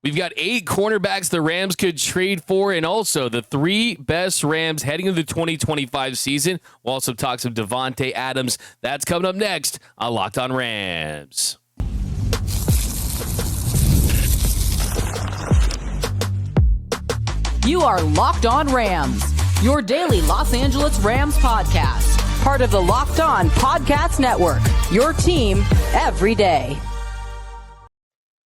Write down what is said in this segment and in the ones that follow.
We've got 8 cornerbacks the Rams could trade for, and also the 3 best Rams heading into the 2025 season. We'll also talk some Devontae Adams. That's coming up next on Locked On Rams. You are Locked On Rams, your daily Los Angeles Rams podcast. Part of the Locked On Podcast Network, your team every day.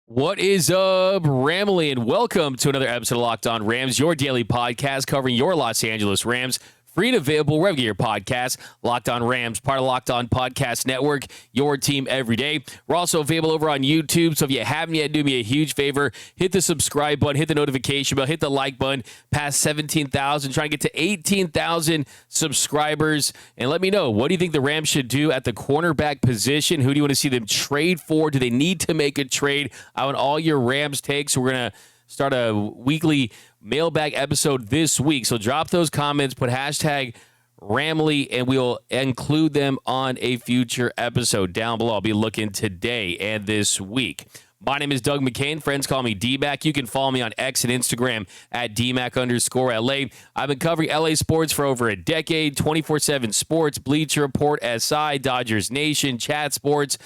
What is up, Ramily, and welcome to another episode of Locked On Rams, your daily podcast covering your Los Angeles Rams. Free and available wherever you get your podcast. Locked On Rams, part of Locked On Podcast Network, your team every day. We're also available over on YouTube, so if you haven't yet, do me a huge favor. Hit the subscribe button, hit the notification bell, hit the like button. Past 17,000, trying to get to 18,000 subscribers. And let me know, what do you think the Rams should do at the cornerback position? Who do you want to see them trade for? Do they need to make a trade? I want all your Rams takes. We're going to start a weekly mailbag episode this week. So drop those comments, put hashtag Ramily, and we'll include them on a future episode down below. I'll be looking today and this week. My name is Doug McCain. Friends call me D-Mac. You can follow me on X and Instagram at DMac_LA. I've been covering LA sports for over a decade, 24/7 sports, Bleacher Report, SI, Dodgers Nation, Chat Sports.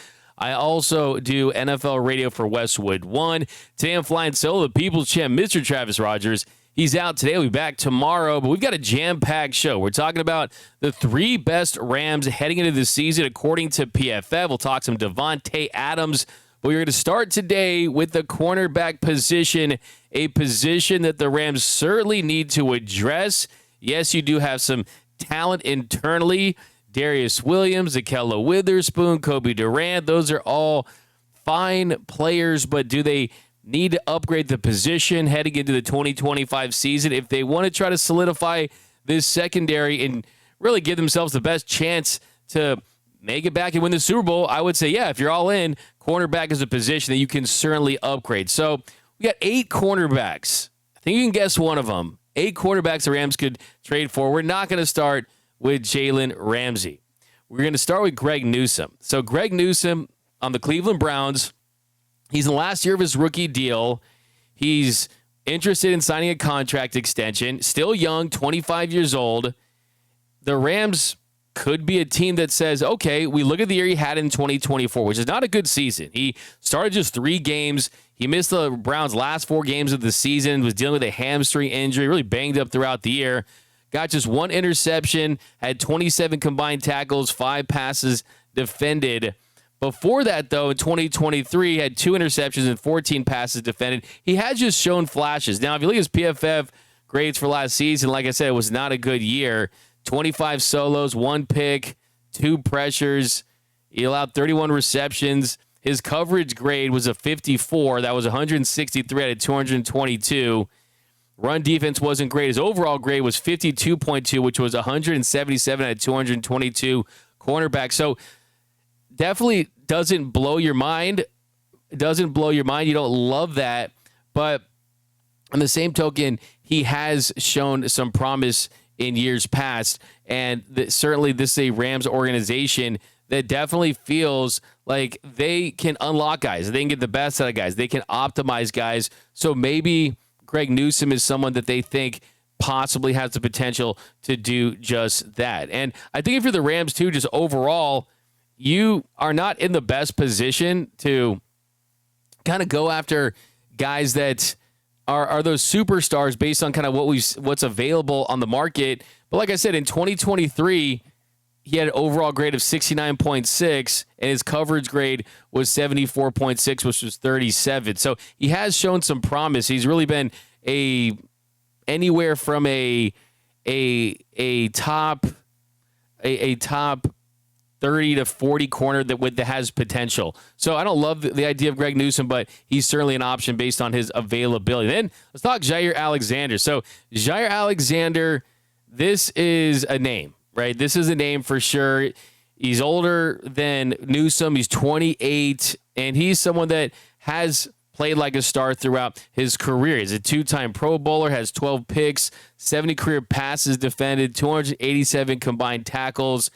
I also do NFL radio for Westwood One. Today I'm flying solo, the People's Champ, Mr. Travis Rogers. He's out today. We'll be back tomorrow, but we've got a jam-packed show. We're talking about the 3 best Rams heading into the season according to PFF. We'll talk some Devontae Adams. But we're going to start today with the cornerback position, a position that the Rams certainly need to address. Yes, you do have some talent internally. Darius Williams, Akella Witherspoon, Kobe Durant, those are all fine players, but do they need to upgrade the position heading into the 2025 season if they want to try to solidify this secondary and really give themselves the best chance to make it back and win the Super Bowl? I would say, yeah, if you're all in, cornerback is a position that you can certainly upgrade. So we got 8 cornerbacks. I think you can guess one of them. 8 quarterbacks the Rams could trade for. We're not going to start with Jalen Ramsey. We're going to start with Greg Newsome. So Greg Newsome on the Cleveland Browns, he's in the last year of his rookie deal. He's interested in signing a contract extension. Still young, 25 years old. The Rams could be a team that says, okay, we look at the year he had in 2024, which is not a good season. He started just 3 games. He missed the Browns' last 4 games of the season, was dealing with a hamstring injury, really banged up throughout the year. Got just 1 interception, had 27 combined tackles, 5 passes defended. Before that, though, in 2023, had 2 interceptions and 14 passes defended. He has just shown flashes. Now, if you look at his PFF grades for last season, like I said, it was not a good year. 25 solos, 1 pick, 2 pressures. He allowed 31 receptions. His coverage grade was a 54. That was 163 out of 222. Run defense wasn't great. His overall grade was 52.2, which was 177 out of 222 cornerback. So definitely doesn't blow your mind. It doesn't blow your mind. You don't love that. But on the same token, he has shown some promise in years past. And certainly this is a Rams organization that definitely feels like they can unlock guys. They can get the best out of guys. They can optimize guys. So maybe Greg Newsome is someone that they think possibly has the potential to do just that. And I think if you're the Rams too, just overall, you are not in the best position to kind of go after guys that are those superstars based on kind of what's available on the market. But like I said, in 2023, he had an overall grade of 69.6, and his coverage grade was 74.6, which was 37. So he has shown some promise. He's really been anywhere from a top 30 to 40 corner that has potential. So I don't love the idea of Greg Newsome, but he's certainly an option based on his availability. Then let's talk Jair Alexander. So Jair Alexander, this is a name, right? This is a name for sure. He's older than Newsome. He's 28, and he's someone that has played like a star throughout his career. He's a 2-time Pro Bowler, has 12 picks, 70 career passes defended, 287 combined tackles.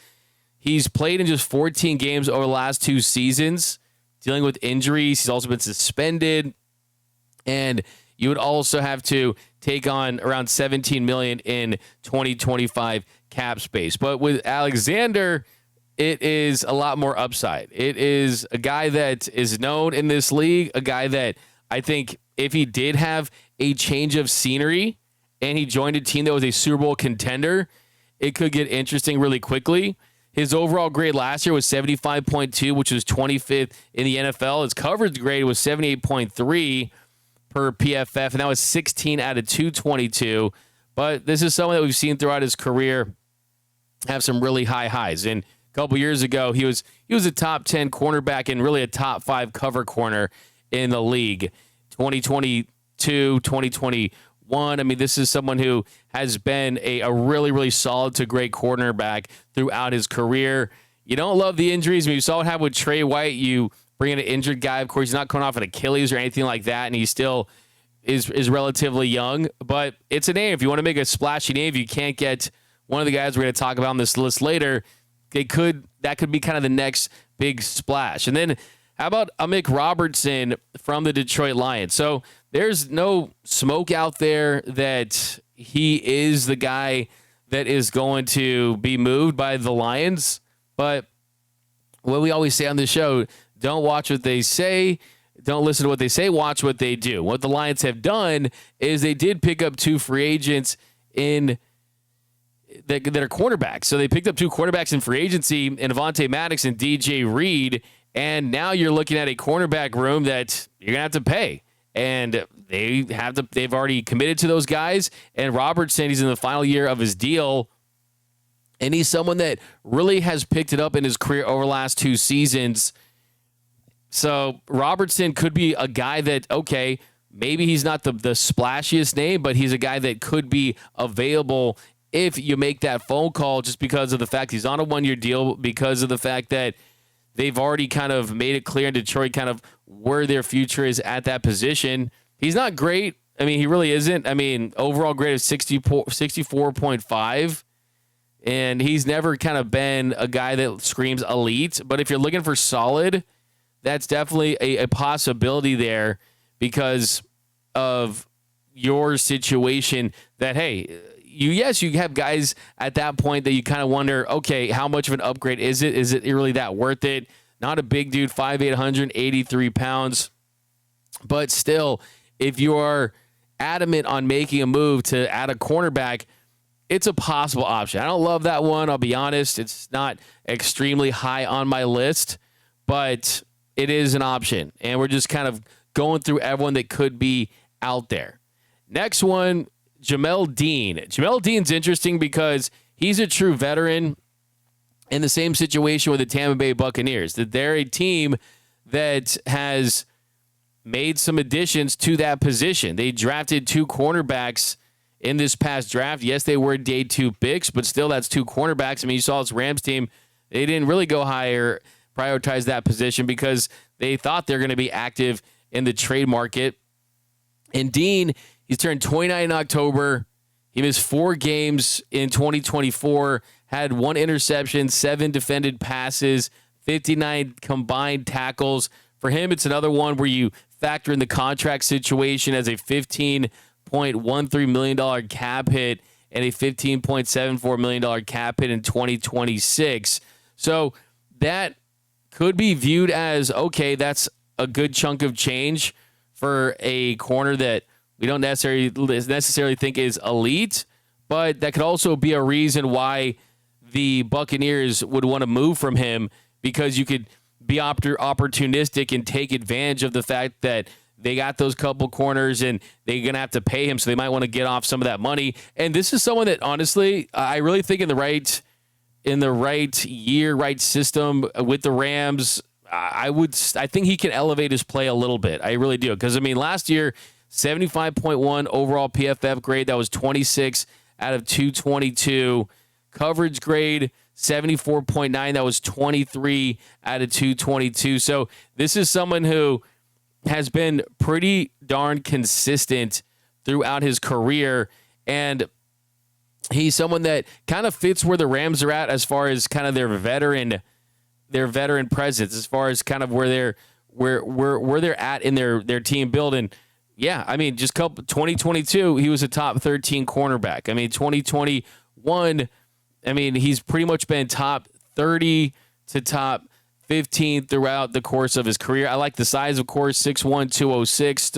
He's played in just 14 games over the last 2 seasons, dealing with injuries. He's also been suspended. And you would also have to take on around $17 million in 2025 cap space. But with Alexander, it is a lot more upside. It is a guy that is known in this league, a guy that I think if he did have a change of scenery and he joined a team that was a Super Bowl contender, it could get interesting really quickly. His overall grade last year was 75.2, which was 25th in the NFL. His coverage grade was 78.3 per PFF, and that was 16 out of 222. But this is someone that we've seen throughout his career have some really high highs. And a couple years ago, he was a top 10 cornerback and really a top 5 cover corner in the league. 2022, 2021. I mean, this is someone who has been a really, really solid to great cornerback throughout his career. You don't love the injuries. I mean, you saw what happened with Trey White. You bring in an injured guy. Of course, he's not coming off an Achilles or anything like that, and he still is relatively young. But it's a name. If you want to make a splashy name, if you can't get one of the guys we're going to talk about on this list later, that could be kind of the next big splash. And then how about Amik Robertson from the Detroit Lions? So there's no smoke out there that he is the guy that is going to be moved by the Lions. But what we always say on this show, don't watch what they say. Don't listen to what they say. Watch what they do. What the Lions have done is they did pick up 2 free agents that are cornerbacks. So they picked up 2 quarterbacks in free agency, and Avonte Maddox and DJ Reed. And now you're looking at a cornerback room that you're going to have to pay. And they've already committed to those guys. And Robertson, he's in the final year of his deal. And he's someone that really has picked it up in his career over the last 2 seasons. So Robertson could be a guy that, okay, maybe he's not the splashiest name, but he's a guy that could be available if you make that phone call, just because of the fact he's on a 1-year deal, because of the fact that they've already kind of made it clear in Detroit kind of where their future is at that position. He's not great. I mean, he really isn't. I mean, overall grade of 64.5. And he's never kind of been a guy that screams elite. But if you're looking for solid, that's definitely a possibility there because of your situation that, hey, you have guys at that point that you kind of wonder, okay, how much of an upgrade is it? Is it really that worth it? Not a big dude, 5'8", 183 pounds. But still, if you are adamant on making a move to add a cornerback, it's a possible option. I don't love that one, I'll be honest. It's not extremely high on my list, but it is an option. And we're just kind of going through everyone that could be out there. Next one, Jamel Dean. Jamel Dean's interesting because he's a true veteran in the same situation with the Tampa Bay Buccaneers. That they're a team that has made some additions to that position. They drafted 2 cornerbacks in this past draft. Yes, they were day 2 picks, but still that's 2 cornerbacks. I mean, you saw this Rams team, they didn't really go higher, prioritize that position because they thought they're going to be active in the trade market. And Dean, he's turned 29 in October. He missed 4 games in 2024, had 1 interception, 7 defended passes, 59 combined tackles. For him, it's another one where you factor in the contract situation as a $15.13 million cap hit and a $15.74 million cap hit in 2026. So that could be viewed as, okay, that's a good chunk of change for a corner that we don't necessarily think is elite, but that could also be a reason why the Buccaneers would want to move from him, because you could be opportunistic and take advantage of the fact that they got those couple corners and they're going to have to pay him, so they might want to get off some of that money. And this is someone that, honestly, I really think in the right year, right system with the Rams, I think he can elevate his play a little bit. I really do. Because, I mean, last year, 75.1 overall PFF grade. That was 26 out of 222. Coverage grade, 74.9. That was 23 out of 222. So this is someone who has been pretty darn consistent throughout his career. And he's someone that kind of fits where the Rams are at as far as kind of their veteran presence, as far as kind of where they're at in their team build. And yeah, I mean, just 2022, he was a top 13 cornerback. I mean, 2021, I mean, he's pretty much been top 30 to top 15 throughout the course of his career. I like the size, of course, 6'1", 206.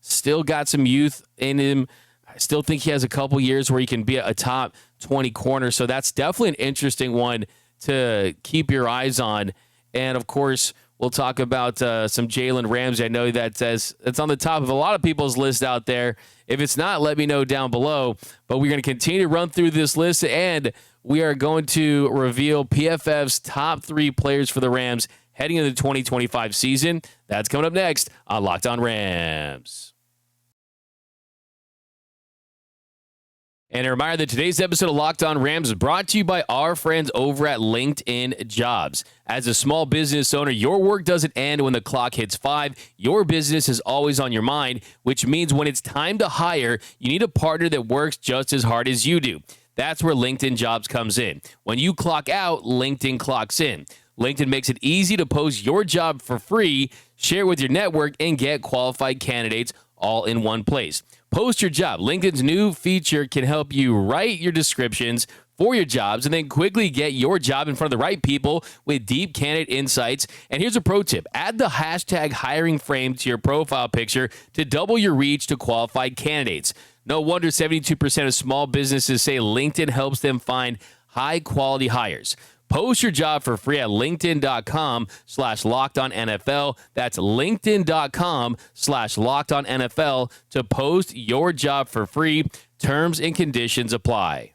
Still got some youth in him. I still think he has a couple years where he can be a top 20 corner. So that's definitely an interesting one to keep your eyes on. And, of course, we'll talk about some Jalen Ramsey. I know that it's on the top of a lot of people's list out there. If it's not, let me know down below. But we're going to continue to run through this list, and we are going to reveal PFF's top 3 players for the Rams heading into the 2025 season. That's coming up next on Locked On Rams. And a reminder that today's episode of Locked On Rams is brought to you by our friends over at LinkedIn Jobs. As a small business owner, your work doesn't end when the clock hits 5. Your business is always on your mind, which means when it's time to hire, you need a partner that works just as hard as you do. That's where LinkedIn Jobs comes in. When you clock out, LinkedIn clocks in. LinkedIn makes it easy to post your job for free, share it with your network, and get qualified candidates all in one place. Post your job. LinkedIn's new feature can help you write your descriptions for your jobs and then quickly get your job in front of the right people with deep candidate insights. And here's a pro tip. Add the hashtag hiring frame to your profile picture to double your reach to qualified candidates. No wonder 72% of small businesses say LinkedIn helps them find high-quality hires. Post your job for free at linkedin.com/LockedOnNFL. That's linkedin.com/LockedOnNFL to post your job for free. Terms and conditions apply.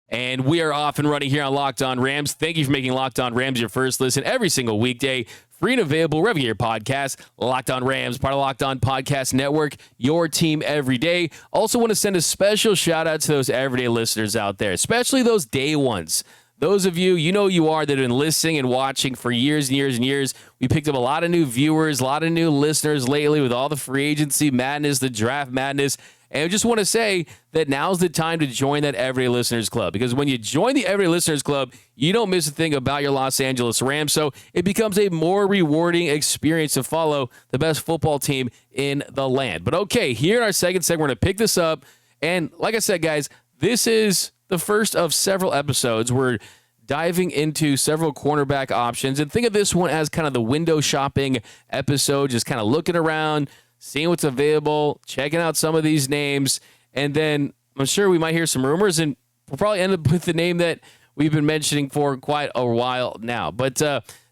And we are off and running here on Locked On Rams. Thank you for making Locked On Rams your first listen every single weekday. Free and available wherever you get your podcast. Locked On Rams, part of Locked On Podcast Network, your team every day. Also want to send a special shout out to those everyday listeners out there, especially those day ones. Those of you, you know you are, that have been listening and watching for years and years and years. We picked up a lot of new viewers, a lot of new listeners lately with all the free agency madness, the draft madness. And I just want to say that now's the time to join that Everyday Listeners Club, because when you join the Everyday Listeners Club, you don't miss a thing about your Los Angeles Rams. So it becomes a more rewarding experience to follow the best football team in the land. But okay, here in our second segment, we're going to pick this up. And like I said, guys, this is the first of several episodes. We're diving into several cornerback options. And think of this one as kind of the window shopping episode, just kind of looking around, seeing what's available, checking out some of these names, and then I'm sure we might hear some rumors, and we'll probably end up with the name that we've been mentioning for quite a while now. But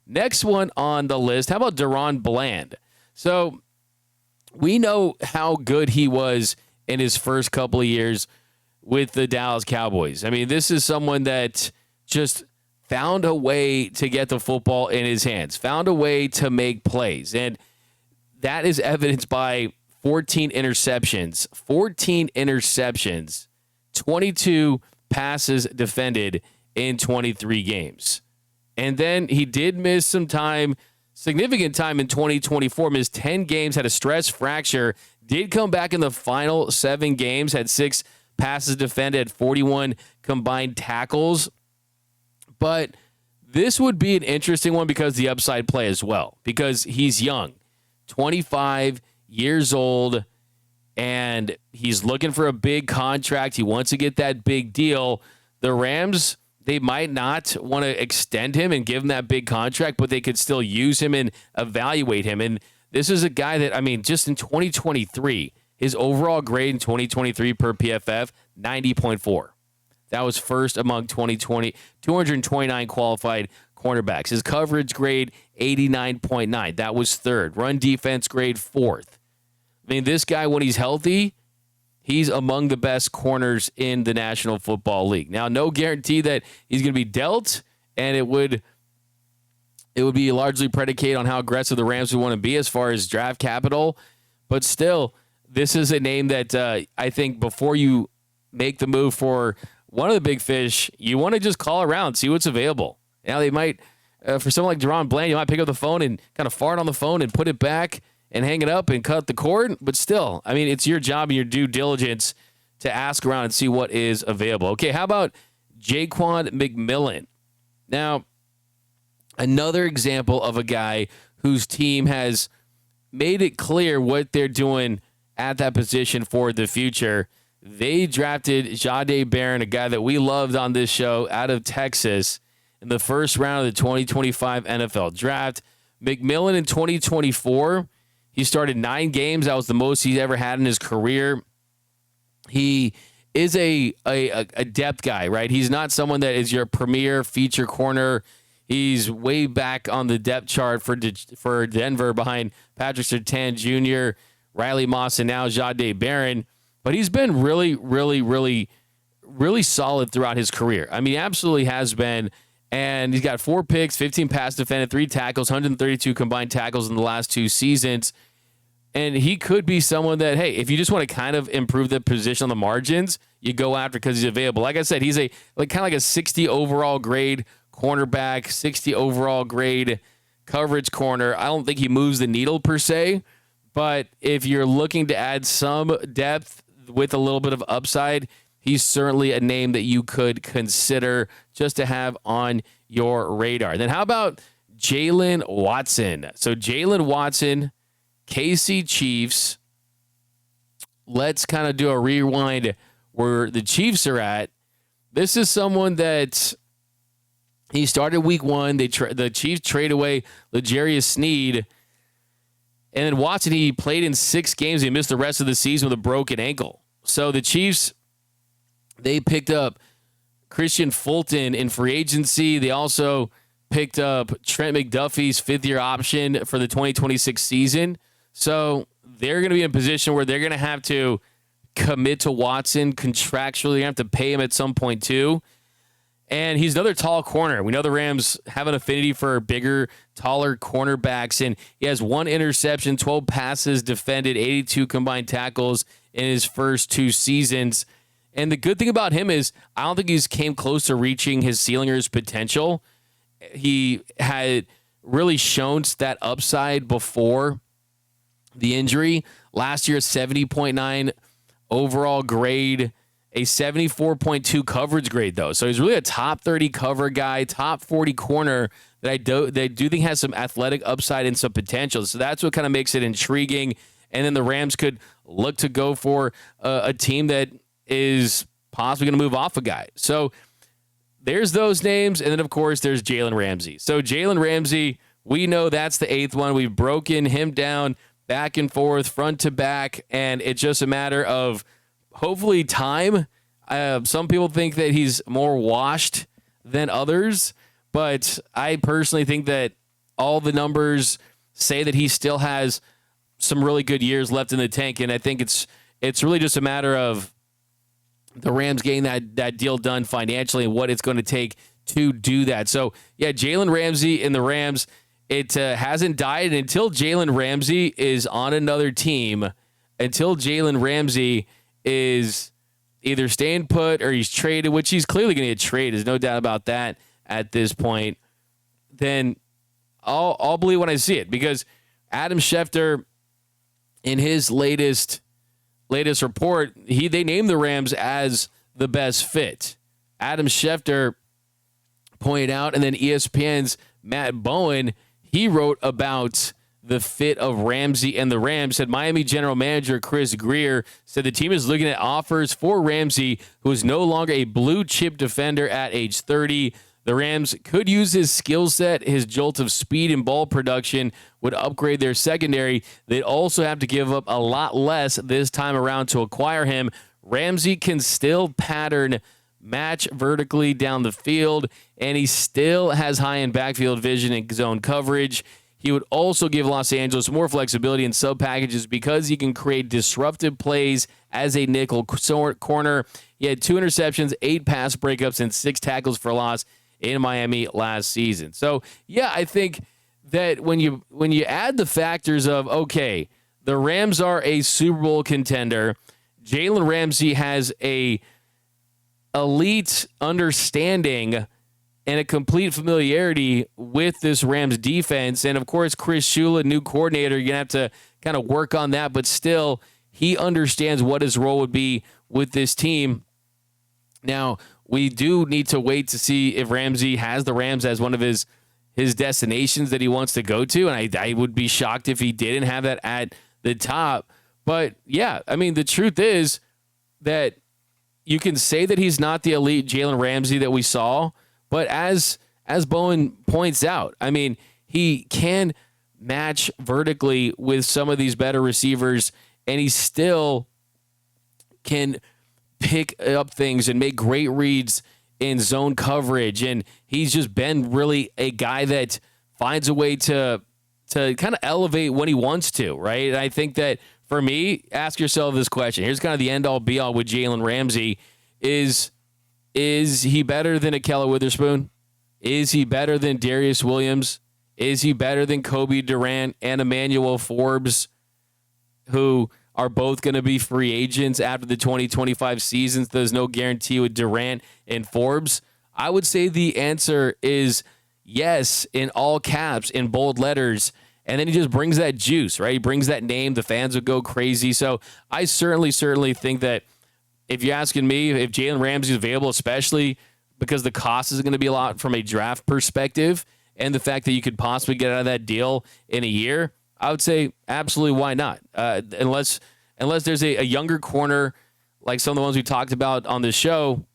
next one on the list, how about Deron Bland? So we know how good he was in his first couple of years with the Dallas Cowboys. I mean, this is someone that just found a way to get the football in his hands, found a way to make plays, and that is evidenced by 14 interceptions, 22 passes defended in 23 games. And then he did miss some time, significant time in 2024, missed 10 games, had a stress fracture, did come back in the final 7 games, had 6 passes defended, 41 combined tackles. But this would be an interesting one because the upside play as well, because he's young. 25 years old, and he's looking for a big contract. He wants to get that big deal. The Rams, they might not want to extend him and give him that big contract, but they could still use him and evaluate him. And this is a guy that, I mean, just in 2023, his overall grade in 2023 per PFF, 90.4. That was first among 229 qualified cornerbacks. His coverage grade, 89.9. That was third. Run defense grade, fourth. I mean, this guy, when he's healthy, he's among the best corners in the National Football League. Now, no guarantee that he's going to be dealt, and it would be largely predicated on how aggressive the Rams would want to be as far as draft capital. But still, this is a name that I think before you make the move for one of the big fish, you want to just call around, see what's available. Now, they might, for someone like Deron Bland, you might pick up the phone and kind of fart on the phone and put it back and hang it up and cut the cord. But still, I mean, it's your job and your due diligence to ask around and see what is available. Okay, how about Jaquan McMillan? Now, another example of a guy whose team has made it clear what they're doing at that position for the future. They drafted Jahdae Barron, a guy that we loved on this show, out of Texas in the first round of the 2025 NFL Draft. McMillan in 2024, he started 9 games. That was the most he's ever had in his career. He is a depth guy, right? He's not someone that is your premier feature corner. He's way back on the depth chart for Denver behind Patrick Surtain Jr., Riley Moss, and now Jahdae Barron. But he's been really, really, really, really solid throughout his career. I mean, he absolutely has been. And he's got 4 picks, 15 pass defended, 3 tackles, 132 combined tackles in the last 2 seasons. And he could be someone that, hey, if you just want to kind of improve the position on the margins, you go after because he's available. Like I said, he's kind of like a 60 overall grade cornerback, 60 overall grade coverage corner. I don't think he moves the needle per se, but if you're looking to add some depth with a little bit of upside, he's certainly a name that you could consider just to have on your radar. Then how about Jalen Watson? So Jalen Watson, KC Chiefs. Let's kind of do a rewind where the Chiefs are at. This is someone that he started week 1. The Chiefs trade away L'Jarius Sneed. And then Watson, he played in 6 games. He missed the rest of the season with a broken ankle. So the Chiefs, they picked up Christian Fulton in free agency. They also picked up Trent McDuffie's 5th-year option for the 2026 season. So they're going to be in a position where they're going to have to commit to Watson contractually. They have to pay him at some point too. And he's another tall corner. We know the Rams have an affinity for bigger, taller cornerbacks. And he has 1 interception, 12 passes defended, 82 combined tackles in his first 2 seasons. And the good thing about him is I don't think he's came close to reaching his ceiling or his potential. He had really shown that upside before the injury. Last year, 70.9 overall grade, a 74.2 coverage grade, though. So he's really a top 30 cover guy, top 40 corner that I do think has some athletic upside and some potential. So that's what kind of makes it intriguing. And then the Rams could look to go for a team that is possibly going to move off a guy. So there's those names. And then, of course, there's Jalen Ramsey. So Jalen Ramsey, we know that's the 8th one. We've broken him down back and forth, front to back, and it's just a matter of hopefully time. Some people think that he's more washed than others, but I personally think that all the numbers say that he still has some really good years left in the tank, and I think it's really just a matter of the Rams getting that deal done financially and what it's going to take to do that. So, yeah, Jalen Ramsey and the Rams, it hasn't died until Jalen Ramsey is on another team, until Jalen Ramsey is either staying put or he's traded, which he's clearly going to get traded. There's no doubt about that at this point. Then I'll believe when I see it, because Adam Schefter, in his latest report, they named the Rams as the best fit. Adam Schefter pointed out, and then ESPN's Matt Bowen, he wrote about the fit of Ramsey and the Rams. Said Miami general manager Chris Greer said the team is looking at offers for Ramsey, who is no longer a blue chip defender at age 30. The Rams could use his skill set. His jolt of speed and ball production would upgrade their secondary. They'd also have to give up a lot less this time around to acquire him. Ramsey can still pattern match vertically down the field, and he still has high-end backfield vision and zone coverage. He would also give Los Angeles more flexibility in sub-packages because he can create disruptive plays as a nickel corner. He had 2 interceptions, 8 pass breakups, and 6 tackles for loss in Miami last season. So, yeah, I think that when you add the factors of, okay, the Rams are a Super Bowl contender, Jalen Ramsey has a elite understanding and a complete familiarity with this Rams defense. And, of course, Chris Shula, new coordinator, you're going to have to kind of work on that. But still, he understands what his role would be with this team. Now, we do need to wait to see if Ramsey has the Rams as one of his his destinations that he wants to go to, and I would be shocked if he didn't have that at the top. But yeah, I mean, the truth is that you can say that he's not the elite Jalen Ramsey that we saw, but as Bowen points out, I mean, he can match vertically with some of these better receivers, and he still can pick up things and make great reads in zone coverage. And he's just been really a guy that finds a way to kind of elevate when he wants to, right? And I think that for me, ask yourself this question. Here's kind of the end all be all with Jalen Ramsey. Is he better than Ahkello Witherspoon? Is he better than Darius Williams? Is he better than Kobe Durant and Emmanuel Forbes, who are both going to be free agents after the 2025 seasons? There's no guarantee with Durant and Forbes. I would say the answer is yes, in all caps, in bold letters. And then he just brings that juice, right? He brings that name. The fans would go crazy. So I certainly think that if you're asking me if Jalen Ramsey is available, especially because the cost is going to be a lot from a draft perspective, and the fact that you could possibly get out of that deal in a year, I would say absolutely why not? Unless there's a younger corner like some of the ones we talked about on this show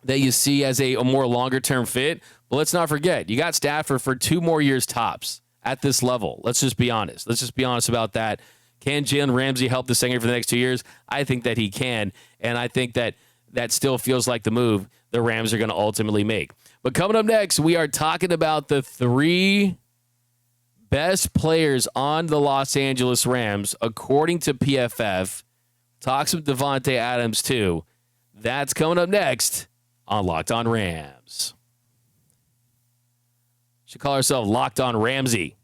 that you see as a more longer-term fit. But let's not forget, you got Stafford for 2 more years tops at this level. Let's just be honest. Let's just be honest about that. Can Jalen Ramsey help the secondary for the next 2 years? I think that he can, and I think that still feels like the move the Rams are going to ultimately make. But coming up next, we are talking about the 3 best players on the Los Angeles Rams, according to PFF. Talks with Davante Adams, too. That's coming up next on Locked On Rams. Should call ourselves Locked On Ramsey.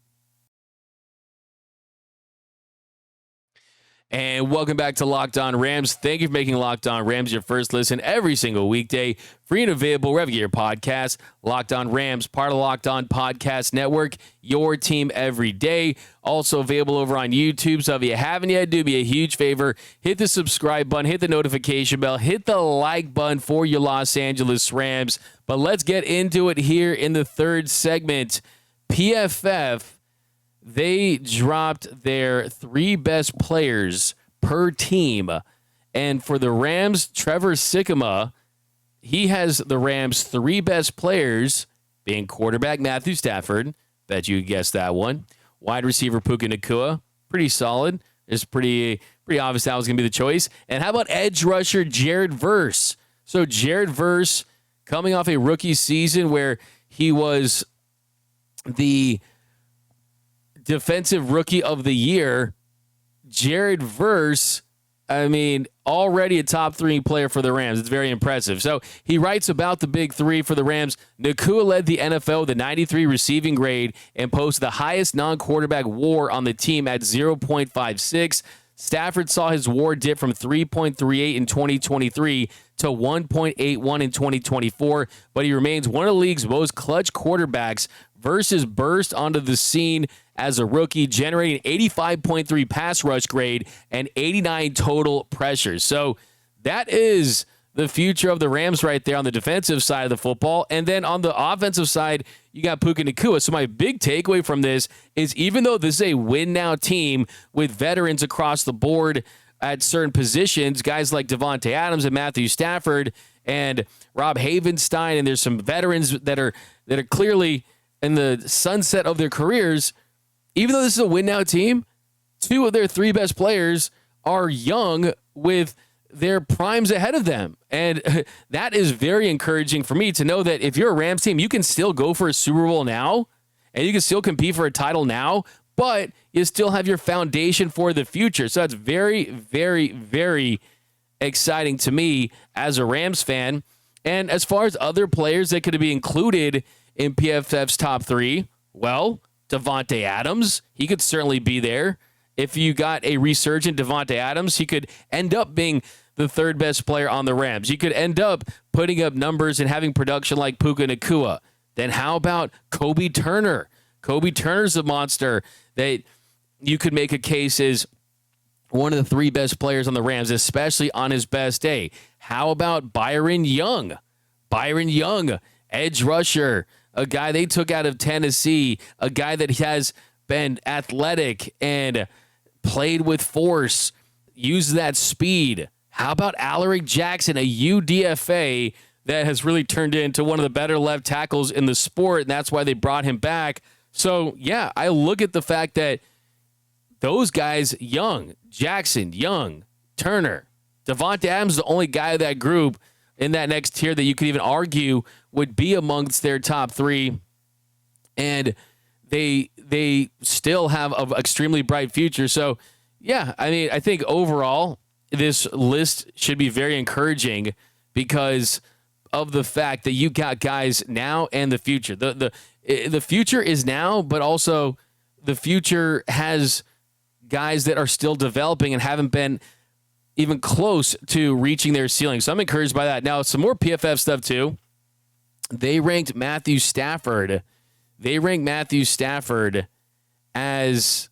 And welcome back to Locked On Rams. Thank you for making Locked On Rams your first listen every single weekday. Free and available wherever you get your podcast. Locked On Rams, part of the Locked On Podcast Network, your team every day. Also available over on YouTube. So if you haven't yet, do me a huge favor. Hit the subscribe button, hit the notification bell, hit the like button for your Los Angeles Rams. But let's get into it here in the third segment. PFF, they dropped their 3 best players per team. And for the Rams, Trevor Sikkema, he has the Rams' 3 best players being quarterback Matthew Stafford. Bet you guessed that one. Wide receiver Puka Nacua, pretty solid. It's pretty obvious that was going to be the choice. And how about edge rusher Jared Verse? So Jared Verse, coming off a rookie season where he was the Defensive Rookie of the Year, Jared Verse, I mean, already a top 3 player for the Rams. It's very impressive. So he writes about the big 3 for the Rams. Nacua led the NFL with a 93 receiving grade and posted the highest non-quarterback WAR on the team at 0.56. Stafford saw his WAR dip from 3.38 in 2023 to 1.81 in 2024, but he remains one of the league's most clutch quarterbacks. Versus burst onto the scene as a rookie, generating 85.3 pass rush grade and 89 total pressures. So that is the future of the Rams right there on the defensive side of the football. And then on the offensive side, you got Puka Nacua. So my big takeaway from this is even though this is a win-now team with veterans across the board at certain positions, guys like Davante Adams and Matthew Stafford and Rob Havenstein, and there's some veterans that are clearly in the sunset of their careers, even though this is a win-now team, 2 of their 3 best players are young with their primes ahead of them. And that is very encouraging for me to know that if you're a Rams team, you can still go for a Super Bowl now, and you can still compete for a title now, but you still have your foundation for the future. So that's very, very, very exciting to me as a Rams fan. And as far as other players that could be included in PFF's top 3, well, Davante Adams, he could certainly be there. If you got a resurgent Davante Adams, he could end up being the 3rd best player on the Rams. He could end up putting up numbers and having production like Puka Nacua. Then how about Kobe Turner? Kobe Turner's a monster that you could make a case is one of the 3 best players on the Rams, especially on his best day. How about Byron Young? Byron Young, edge rusher a guy they took out of Tennessee, a guy that has been athletic and played with force, used that speed. How about Alaric Jackson, a UDFA that has really turned into one of the better left tackles in the sport, and that's why they brought him back. So, yeah, I look at the fact that those guys, Young, Jackson, Young, Turner, Devontae Adams is the only guy of that group in that next tier that you could even argue would be amongst their top three. And they still have an extremely bright future. So, yeah, I mean, I think overall this list should be very encouraging because of the fact that you got guys now and the future. The future is now, but also the future has guys that are still developing and haven't been even close to reaching their ceiling. So I'm encouraged by that. Now, some more PFF stuff too. They ranked Matthew Stafford. As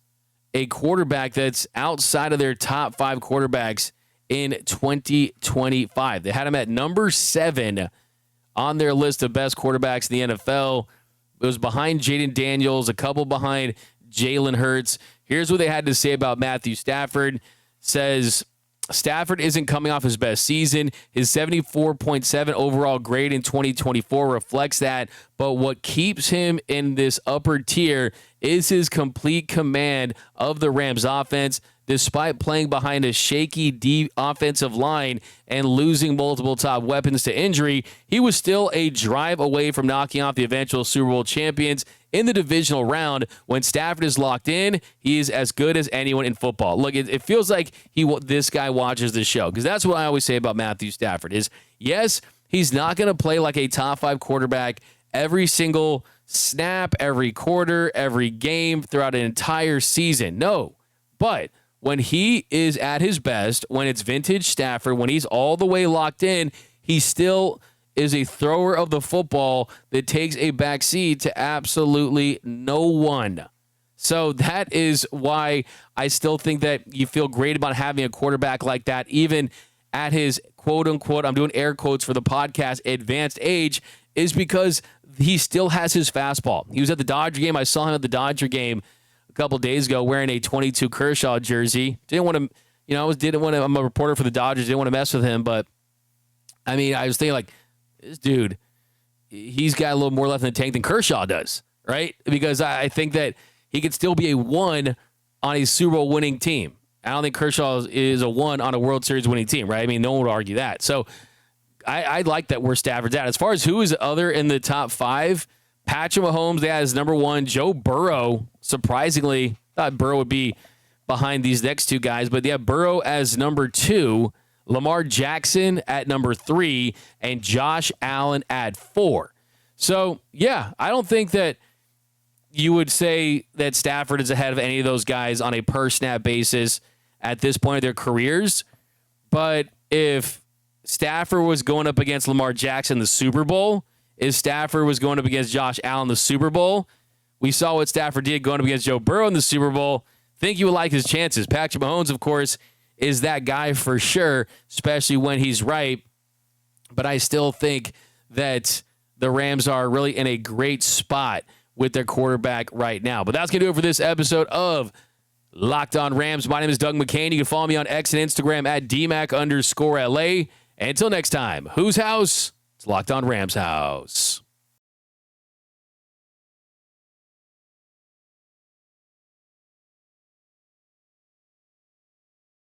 a quarterback that's outside of their top 5 quarterbacks in 2025. They had him at number 7 on their list of best quarterbacks in the NFL. It was behind Jaden Daniels, a couple behind Jalen Hurts. Here's what they had to say about Matthew Stafford. Says, Stafford isn't coming off his best season. His 74.7 overall grade in 2024 reflects that, but what keeps him in this upper tier is his complete command of the Rams offense. Despite playing behind a shaky offensive line and losing multiple top weapons to injury, he was still a drive away from knocking off the eventual Super Bowl champions in the divisional round. When Stafford is locked in, he is as good as anyone in football. Look, it feels like this guy watches the show, because that's what I always say about Matthew Stafford is, yes, he's not going to play like a top 5 quarterback every single snap, every quarter, every game throughout an entire season. No, but when he is at his best, when it's vintage Stafford, when he's all the way locked in, he still is a thrower of the football that takes a backseat to absolutely no one. So that is why I still think that you feel great about having a quarterback like that, even at his quote-unquote, I'm doing air quotes for the podcast, advanced age, is because he still has his fastball. He was at the Dodger game. I saw him at the Dodger game a couple days ago wearing a 22 Kershaw jersey. I'm a reporter for the Dodgers. Didn't want to mess with him, but I mean, I was thinking like, this dude, he's got a little more left in the tank than Kershaw does, right? Because I think that he could still be a 1 on a Super Bowl winning team. I don't think Kershaw is a 1 on a World Series winning team, right? I mean, no one would argue that. So I like that where Stafford's at. As far as who is other in the top 5, Patrick Mahomes, they had as number 1. Joe Burrow, surprisingly, thought Burrow would be behind these next 2 guys, but they have Burrow as number 2, Lamar Jackson at number 3, and Josh Allen at 4. So, yeah, I don't think that you would say that Stafford is ahead of any of those guys on a per-snap basis at this point of their careers. But if Stafford was going up against Lamar Jackson in the Super Bowl, if Stafford was going up against Josh Allen in the Super Bowl, we saw what Stafford did going up against Joe Burrow in the Super Bowl. Think you would like his chances. Patrick Mahomes, of course, is that guy for sure, especially when he's right. But I still think that the Rams are really in a great spot with their quarterback right now. But that's going to do it for this episode of Locked On Rams. My name is Doug McCain. You can follow me on X and Instagram at DMAC_LA. And until next time, whose house? It's Locked On Rams house.